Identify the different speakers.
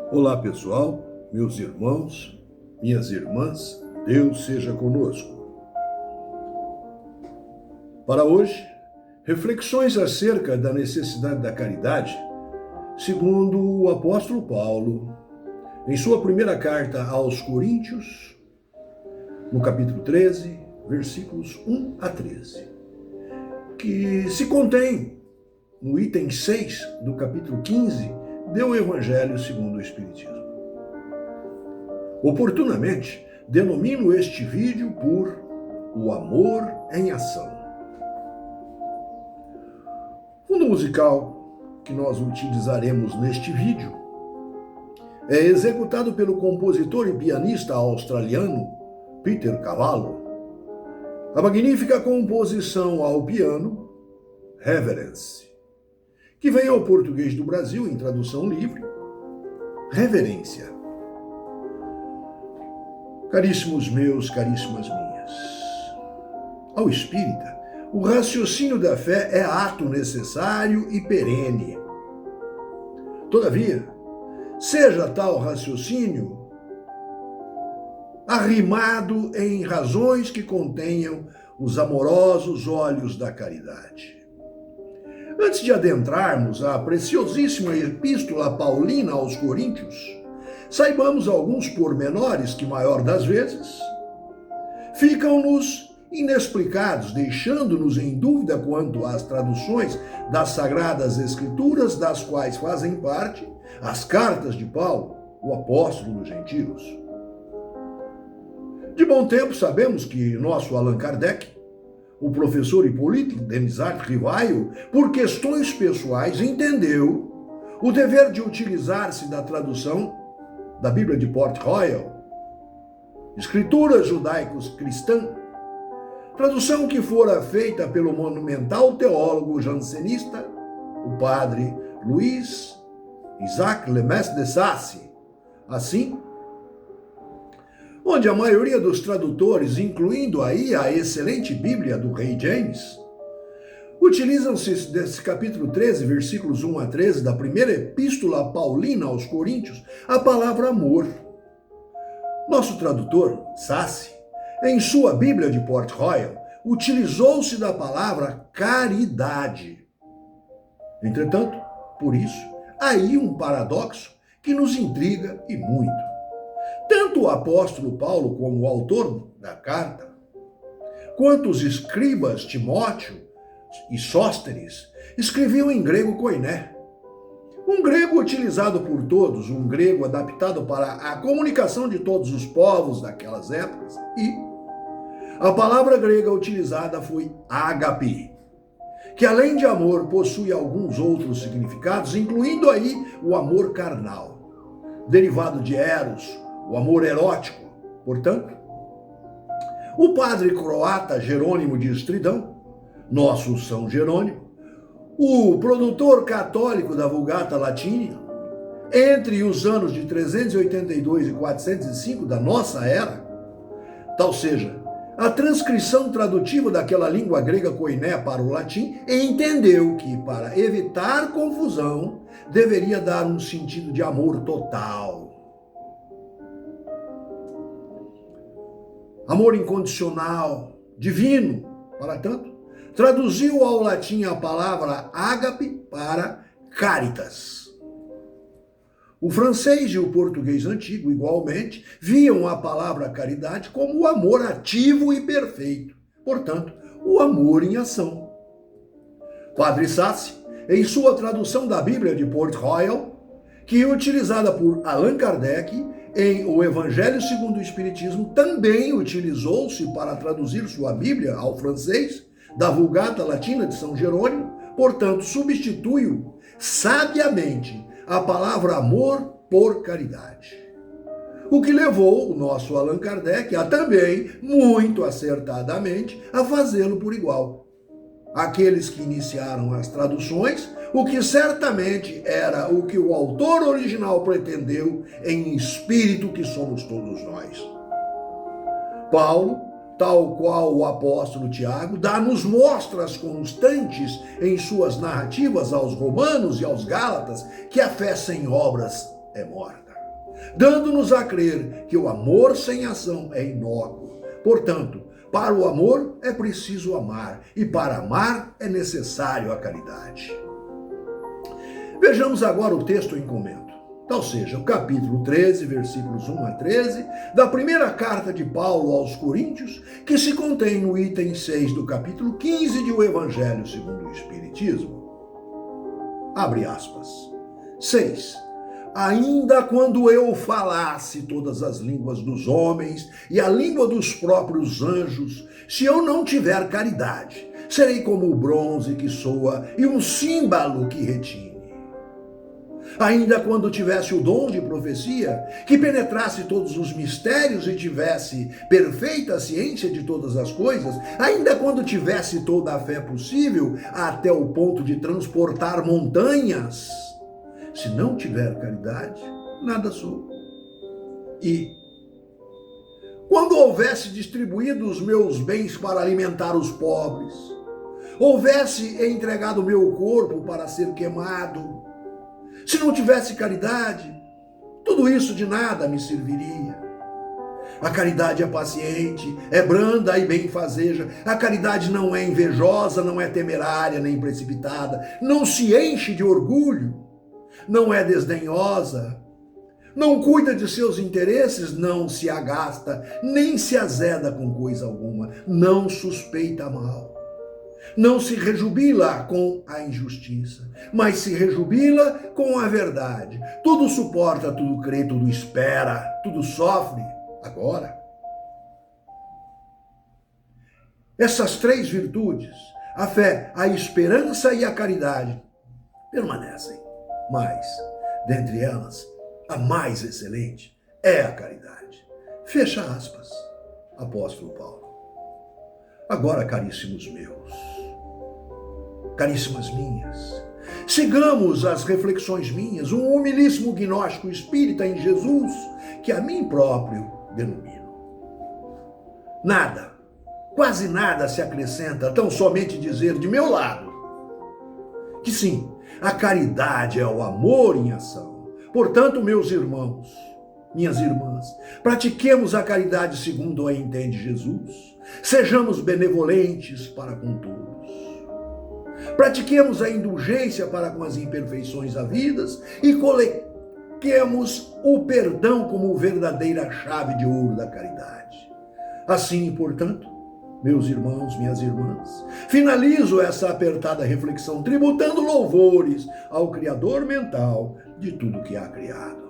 Speaker 1: Olá pessoal, meus irmãos, minhas irmãs, Deus seja conosco. Para hoje, reflexões acerca da necessidade da caridade, segundo o apóstolo Paulo, em sua primeira carta aos Coríntios, no capítulo 13, versículos 1 a 13, que se contém no item 6 do capítulo 15 do Evangelho segundo o Espiritismo. Oportunamente, denomino este vídeo por O Amor em Ação. O fundo musical que nós utilizaremos neste vídeo é executado pelo compositor e pianista australiano Peter Cavallo. A magnífica composição ao piano, Reverence, que vem ao português do Brasil em tradução livre, reverência. Caríssimos meus, caríssimas minhas, ao espírita, o raciocínio da fé é ato necessário e perene. Todavia, seja tal raciocínio arrimado em razões que contenham os amorosos olhos da caridade. Antes de adentrarmos a preciosíssima epístola paulina aos Coríntios, saibamos alguns pormenores que, maior das vezes, ficam-nos inexplicados, deixando-nos em dúvida quanto às traduções das Sagradas Escrituras, das quais fazem parte as cartas de Paulo, o apóstolo dos gentios. De bom tempo sabemos que nosso Allan Kardec, o professor Hippolyte Denisard Rivaio, por questões pessoais, entendeu o dever de utilizar-se da tradução da Bíblia de Port Royal, Escritura Judaicos-Cristã, tradução que fora feita pelo monumental teólogo jansenista, o padre Luiz Isaac Lemes de Sacy. Assim, onde a maioria dos tradutores, incluindo aí a excelente Bíblia do Rei James, utilizam-se desse capítulo 13, versículos 1 a 13, da primeira epístola paulina aos Coríntios, a palavra amor. Nosso tradutor, Sacy, em sua Bíblia de Port Royal, utilizou-se da palavra caridade. Entretanto, por isso, há aí um paradoxo que nos intriga e muito. Tanto o apóstolo Paulo, como o autor da carta, quanto os escribas Timóteo e Sóstenes, escreviam em grego koiné, um grego utilizado por todos, um grego adaptado para a comunicação de todos os povos daquelas épocas, e a palavra grega utilizada foi ágape, que além de amor possui alguns outros significados, incluindo aí o amor carnal, derivado de eros, o amor erótico. Portanto, o padre croata Jerônimo de Estridão, nosso São Jerônimo, o produtor católico da Vulgata Latina, entre os anos de 382 e 405 da nossa era, tal seja, a transcrição tradutiva daquela língua grega koiné para o latim, entendeu que, para evitar confusão, deveria dar um sentido de amor total. Amor incondicional, divino. Para tanto, traduziu ao latim a palavra ágape para caritas. O francês e o português antigo, igualmente, viam a palavra caridade como o amor ativo e perfeito. Portanto, o amor em ação. Padre Sacy, em sua tradução da Bíblia de Port Royal, que é utilizada por Allan Kardec em O Evangelho segundo o Espiritismo, também utilizou-se para traduzir sua Bíblia ao francês, da Vulgata Latina de São Jerônimo, portanto, substituiu sabiamente a palavra amor por caridade. O que levou o nosso Allan Kardec a também, muito acertadamente, a fazê-lo por igual. Aqueles que iniciaram as traduções, o que certamente era o que o autor original pretendeu em espírito, que somos todos nós. Paulo, tal qual o apóstolo Tiago, dá-nos mostras constantes em suas narrativas aos romanos e aos gálatas que a fé sem obras é morta. dando-nos a crer que o amor sem ação é inócuo. Portanto, para o amor é preciso amar, e para amar é necessário a caridade. Vejamos agora o texto em comento. Ou seja, o capítulo 13, versículos 1 a 13, da primeira carta de Paulo aos Coríntios, que se contém no item 6 do capítulo 15 de O Evangelho segundo o Espiritismo. Abre aspas. 6. Ainda quando eu falasse todas as línguas dos homens e a língua dos próprios anjos, se eu não tiver caridade, serei como o bronze que soa e um símbolo que retine. Ainda quando tivesse o dom de profecia, que penetrasse todos os mistérios e tivesse perfeita ciência de todas as coisas, ainda quando tivesse toda a fé possível, até o ponto de transportar montanhas, se não tiver caridade, nada sou. E quando houvesse distribuído os meus bens para alimentar os pobres, houvesse entregado o meu corpo para ser queimado, se não tivesse caridade, tudo isso de nada me serviria. A caridade é paciente, é branda e benfazeja. A caridade não é invejosa, não é temerária nem precipitada, não se enche de orgulho, não é desdenhosa, não cuida de seus interesses, não se agasta, nem se azeda com coisa alguma, não suspeita mal. Não se rejubila com a injustiça, mas se rejubila com a verdade. Tudo suporta, tudo crê, tudo espera, tudo sofre. Agora, essas três virtudes, a fé, a esperança e a caridade, permanecem. Mas, dentre elas, a mais excelente é a caridade. Fecha aspas, apóstolo Paulo. Agora, caríssimos meus, caríssimas minhas, sigamos as reflexões minhas, um humilíssimo gnóstico espírita em Jesus, que a mim próprio denomino. Nada, quase nada se acrescenta, tão somente dizer de meu lado, que sim, a caridade é o amor em ação. Portanto, meus irmãos, minhas irmãs, pratiquemos a caridade segundo a entende Jesus. Sejamos benevolentes para com todos. Pratiquemos a indulgência para com as imperfeições havidas e coloquemos o perdão como verdadeira chave de ouro da caridade. Assim, portanto, meus irmãos, minhas irmãs, finalizo essa apertada reflexão tributando louvores ao Criador mental de tudo que há criado.